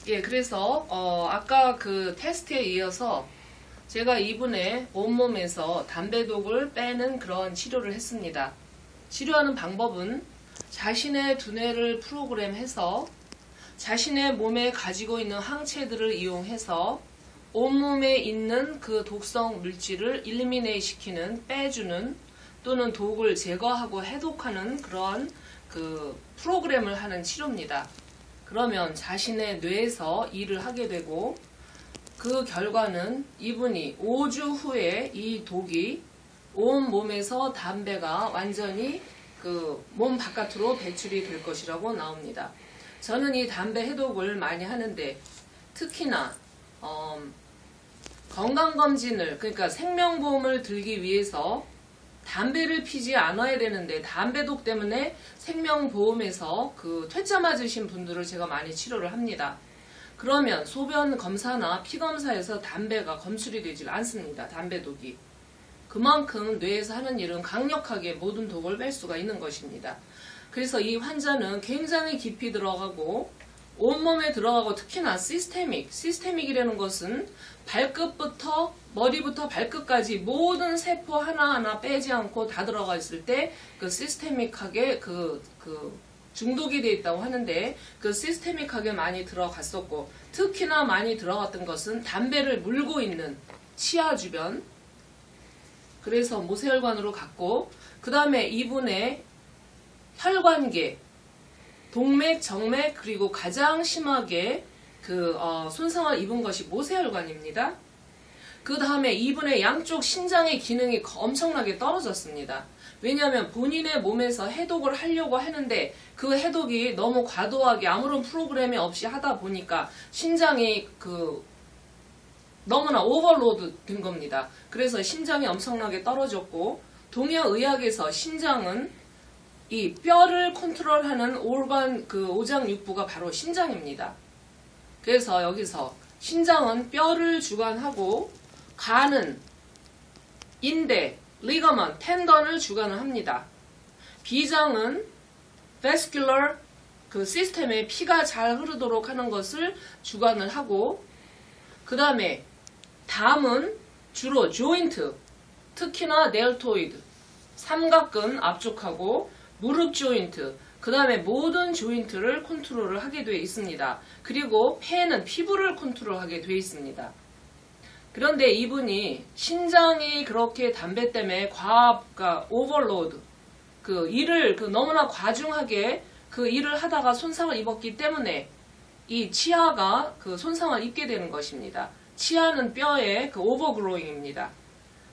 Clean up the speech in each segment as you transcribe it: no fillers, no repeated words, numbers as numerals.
예, 그래서 아까 그 테스트에 이어서 제가 이분의 온몸에서 담배독을 빼는 그런 치료를 했습니다. 치료하는 방법은 자신의 두뇌를 프로그램해서 자신의 몸에 가지고 있는 항체들을 이용해서 온몸에 있는 그 독성 물질을 일리미네이트 시키는, 빼주는, 또는 독을 제거하고 해독하는 그런 그 프로그램을 하는 치료입니다. 그러면 자신의 뇌에서 일을 하게 되고, 그 결과는 이분이 5주 후에 이 독이 온 몸에서 담배가 완전히 그 몸 바깥으로 배출이 될 것이라고 나옵니다. 저는 이 담배 해독을 많이 하는데, 특히나 건강검진을, 그러니까 생명보험을 들기 위해서 담배를 피지 않아야 되는데 담배독 때문에 생명보험에서 그 퇴짜 맞으신 분들을 제가 많이 치료를 합니다. 그러면 소변 검사나 피 검사에서 담배가 검출이 되질 않습니다. 담배독이. 그만큼 뇌에서 하는 일은 강력하게 모든 독을 뺄 수가 있는 것입니다. 그래서 이 환자는 굉장히 깊이 들어가고 온몸에 들어가고, 특히나 시스테믹이라는 것은 발끝부터 머리부터 발끝까지 모든 세포 하나하나 빼지 않고 다 들어가 있을 때 그 시스테믹하게 그 중독이 되어 있다고 하는데, 그 시스테믹하게 많이 들어갔었고, 특히나 많이 들어갔던 것은 담배를 물고 있는 치아 주변, 그래서 모세혈관으로 갔고, 그 다음에 이분의 혈관계, 동맥, 정맥, 그리고 가장 심하게 손상을 입은 것이 모세혈관입니다. 그 다음에 이분의 양쪽 신장의 기능이 엄청나게 떨어졌습니다. 왜냐하면 본인의 몸에서 해독을 하려고 하는데 그 해독이 너무 과도하게 아무런 프로그램이 없이 하다 보니까 신장이 너무나 오버로드 된 겁니다. 그래서 신장이 엄청나게 떨어졌고, 동양의학에서 신장은 이 뼈를 컨트롤하는 오르간, 오장육부가 바로 신장입니다. 그래서 여기서 신장은 뼈를 주관하고, 간은 인대, 리거먼, 텐던을 주관을 합니다. 비장은 vascular 시스템에 피가 잘 흐르도록 하는 것을 주관을 하고, 그 다음에 담은 주로 조인트, 특히나 델토이드, 삼각근 앞쪽하고 무릎 조인트, 그 다음에 모든 조인트를 컨트롤을 하게 되어 있습니다. 그리고 폐는 피부를 컨트롤하게 되어 있습니다. 그런데 이분이 신장이 그렇게 담배 때문에 오버로드, 일을 너무나 과중하게 일을 하다가 손상을 입었기 때문에 이 치아가 손상을 입게 되는 것입니다. 치아는 뼈의 오버그로잉입니다.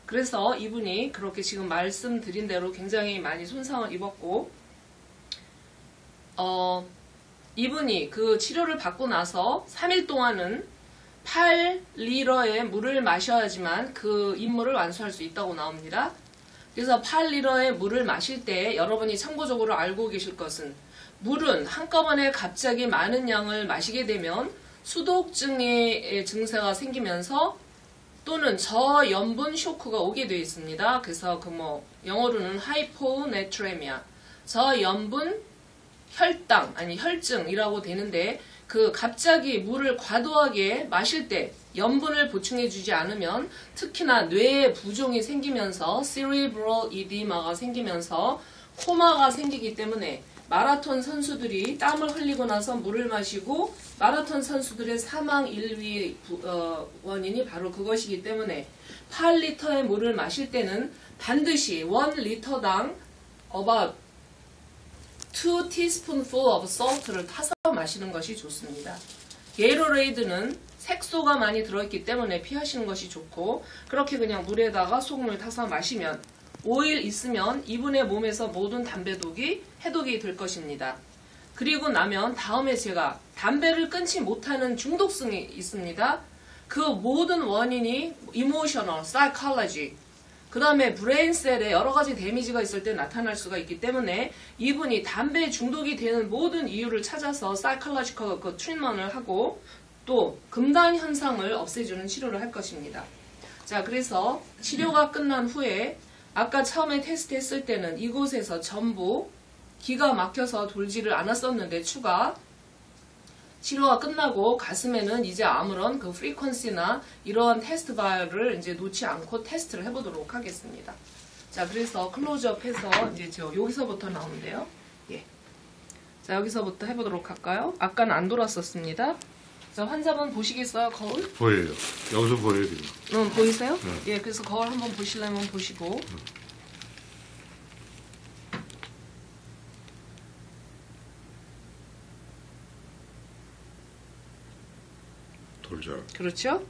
그래서 이분이 그렇게 지금 말씀드린 대로 굉장히 많이 손상을 입었고, 이분이 치료를 받고 나서 3일 동안은 8리터의 물을 마셔야지만 그 임무를 완수할 수 있다고 나옵니다. 그래서 8리터의 물을 마실 때 여러분이 참고적으로 알고 계실 것은, 물은 한꺼번에 갑자기 많은 양을 마시게 되면 수독증의 증세가 생기면서 또는 저염분 쇼크가 오게 되어 있습니다. 그래서 영어로는 하이포네트레미아, 저염분 혈당 혈증이라고 되는데, 갑자기 물을 과도하게 마실 때 염분을 보충해 주지 않으면 특히나 뇌에 부종이 생기면서 cerebral edema가 생기면서 코마가 생기기 때문에 마라톤 선수들이 땀을 흘리고 나서 물을 마시고 마라톤 선수들의 사망 1위 원인이 바로 그것이기 때문에 8리터의 물을 마실 때는 반드시 1리터당 about 2 teaspoonful of salt를 타서 마시는 것이 좋습니다. 게이러레이드는 색소가 많이 들어있기 때문에 피하시는 것이 좋고, 그렇게 그냥 물에다가 소금을 타서 마시면 5일 있으면 이분의 몸에서 모든 담배독이 해독이 될 것입니다. 그리고 나면 다음에 제가 담배를 끊지 못하는 중독성이 있습니다. 그 모든 원인이 emotional, psychology, 그 다음에 브레인셀에 여러가지 데미지가 있을 때 나타날 수가 있기 때문에 이분이 담배 중독이 되는 모든 이유를 찾아서 psychological 트리트먼트를 하고, 또 금단 현상을 없애주는 치료를 할 것입니다. 자, 그래서 치료가 끝난 후에 아까 처음에 테스트 했을 때는 이곳에서 전부 기가 막혀서 돌지를 않았었는데 추가 치료가 끝나고 가슴에는 이제 아무런 그 프리퀀시나 이러한 테스트 바를 이제 놓지 않고 테스트를 해보도록 하겠습니다. 자, 그래서 클로즈업해서 이제 저 여기서부터 나오는데요. 예. 자, 여기서부터 해보도록 할까요? 아까는 안 돌았었습니다. 자, 환자분 보시겠어요? 거울? 보여요. 여기서 보여요, 지금. 보이세요? 네. 예, 그래서 거울 한번 보시려면 보시고. 돌죠. 그렇죠?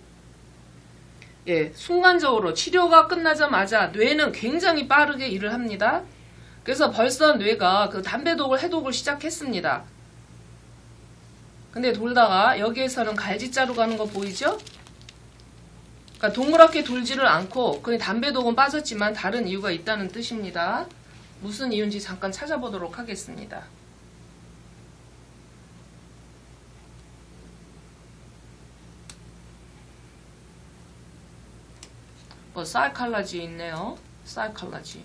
예, 순간적으로 치료가 끝나자마자 뇌는 굉장히 빠르게 일을 합니다. 그래서 벌써 뇌가 그 담배독을 해독을 시작했습니다. 근데 돌다가 여기에서는 갈짓자루 가는 거 보이죠? 그러니까 동그랗게 돌지를 않고 그냥 담배독은 빠졌지만 다른 이유가 있다는 뜻입니다. 무슨 이유인지 잠깐 찾아보도록 하겠습니다. 사이칼라지 있네요. 사이칼라지.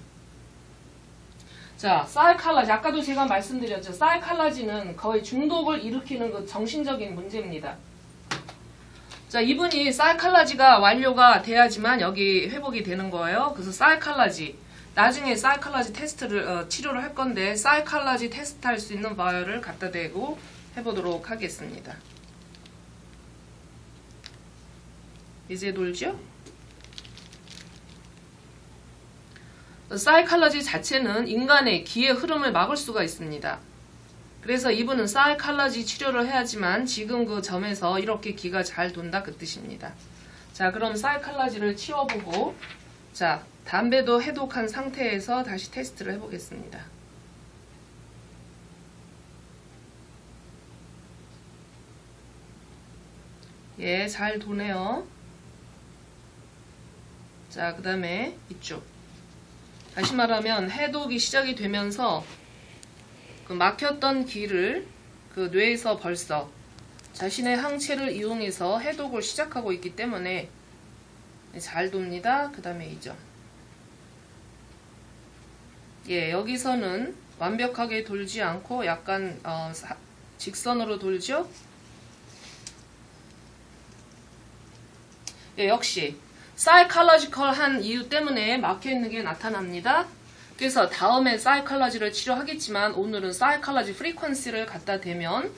자, 사이칼라지. 아까도 제가 말씀드렸죠. 사이칼라지는 거의 중독을 일으키는 그 정신적인 문제입니다. 자, 이분이 사이칼라지가 완료가 돼야지만 여기 회복이 되는 거예요. 그래서 사이칼라지. 나중에 사이칼라지 테스트를, 치료를 할 건데, 사이칼라지 테스트 할 수 있는 바이오를 갖다 대고 해보도록 하겠습니다. 이제 돌죠? 사이칼라지 자체는 인간의 기의 흐름을 막을 수가 있습니다. 그래서 이분은 사이칼라지 치료를 해야지만 지금 그 점에서 이렇게 기가 잘 돈다 그 뜻입니다. 자, 그럼 사이칼라지를 치워보고 자, 담배도 해독한 상태에서 다시 테스트를 해보겠습니다. 예, 잘 도네요. 자, 그 다음에 이쪽. 다시 말하면 해독이 시작이 되면서 그 막혔던 기를 그 뇌에서 벌써 자신의 항체를 이용해서 해독을 시작하고 있기 때문에 잘 돕니다. 그 다음에 이 점. 예, 여기서는 완벽하게 돌지 않고 약간 직선으로 돌죠. 예, 역시 사이칼러지컬한 이유 때문에 막혀있는 게 나타납니다. 그래서 다음에 사이칼러지를 치료하겠지만 오늘은 사이칼러지 프리퀀시를 갖다 대면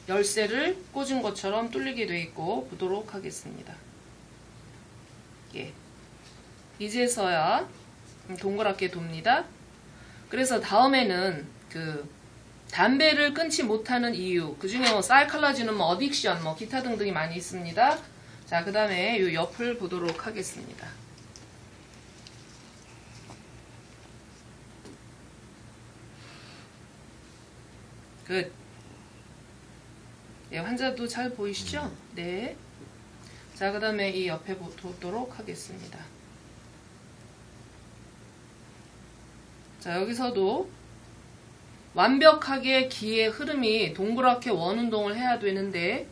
열쇠를 꽂은 것처럼 뚫리게 돼 있고 보도록 하겠습니다. 예, 이제서야 동그랗게 돕니다. 그래서 다음에는 그 담배를 끊지 못하는 이유, 그 중에 사이칼러지는 어딕션, 기타 등등이 많이 있습니다. 자, 그 다음에 이 옆을 보도록 하겠습니다. 끝. 네, 환자도 잘 보이시죠? 네. 자, 그 다음에 이 옆에 보도록 하겠습니다. 자, 여기서도 완벽하게 기의 흐름이 동그랗게 원운동을 해야 되는데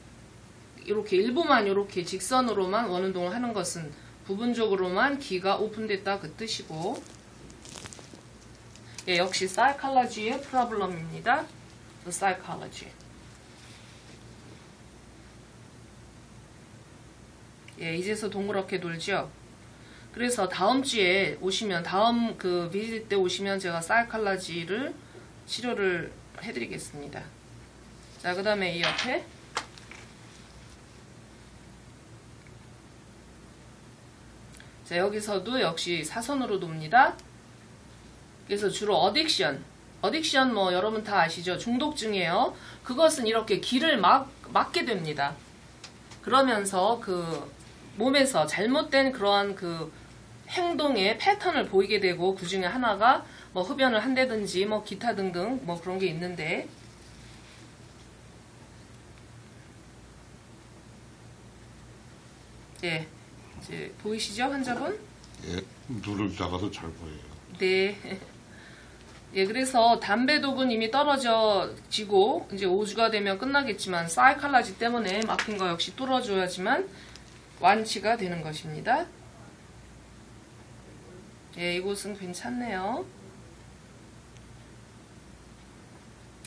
이렇게 일부만 이렇게 직선으로만 원운동을 하는 것은 부분적으로만 기가 오픈됐다 그 뜻이고, 예, 역시 사이칼러지의 프로블럼입니다. The psychology. 예, 이제서 동그랗게 돌죠. 그래서 다음 주에 오시면, 다음 그 비지트 때 오시면 제가 사이칼러지를 치료를 해드리겠습니다. 자, 그 다음에 이 옆에 자, 여기서도 역시 사선으로 돕니다. 그래서 주로 어딕션 여러분 다 아시죠? 중독증이에요. 그것은 이렇게 기를 막게 됩니다. 그러면서 그 몸에서 잘못된 그러한 그 행동의 패턴을 보이게 되고, 그 중에 하나가 흡연을 한다든지 기타 등등 그런 게 있는데, 예, 이제 보이시죠, 환자분? 예, 누르다가도 잘 보여요. 네. 예, 그래서 담배독은 이미 떨어지고 이제 5주가 되면 끝나겠지만 사이칼라지 때문에 막힌 거 역시 뚫어줘야지만 완치가 되는 것입니다. 예, 이곳은 괜찮네요.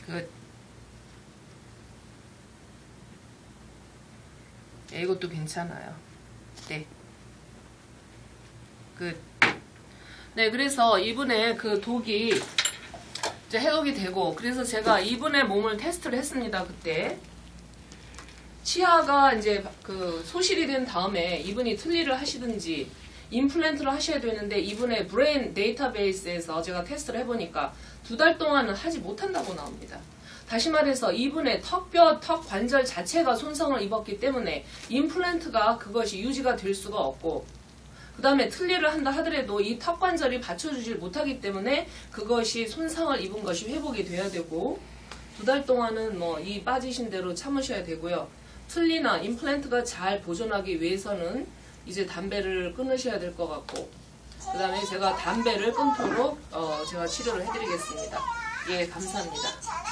끝. 예, 이것도 괜찮아요. 네. 끝. 네, 그래서 이분의 그 독이 이제 해독이 되고, 그래서 제가 이분의 몸을 테스트를 했습니다. 그때 치아가 이제 그 소실이 된 다음에 이분이 틀니를 하시든지 임플란트를 하셔야 되는데, 이분의 브레인 데이터베이스에서 제가 테스트를 해보니까 2달 동안은 하지 못한다고 나옵니다. 다시 말해서 이분의 턱뼈, 턱 관절 자체가 손상을 입었기 때문에 임플란트가 그것이 유지가 될 수가 없고, 그 다음에 틀니를 한다 하더라도 이 턱 관절이 받쳐주질 못하기 때문에 그것이 손상을 입은 것이 회복이 돼야 되고, 2달 동안은 뭐 이 빠지신 대로 참으셔야 되고요. 틀니나 임플란트가 잘 보존하기 위해서는 이제 담배를 끊으셔야 될 것 같고, 그 다음에 제가 담배를 끊도록 제가 치료를 해드리겠습니다. 예, 감사합니다.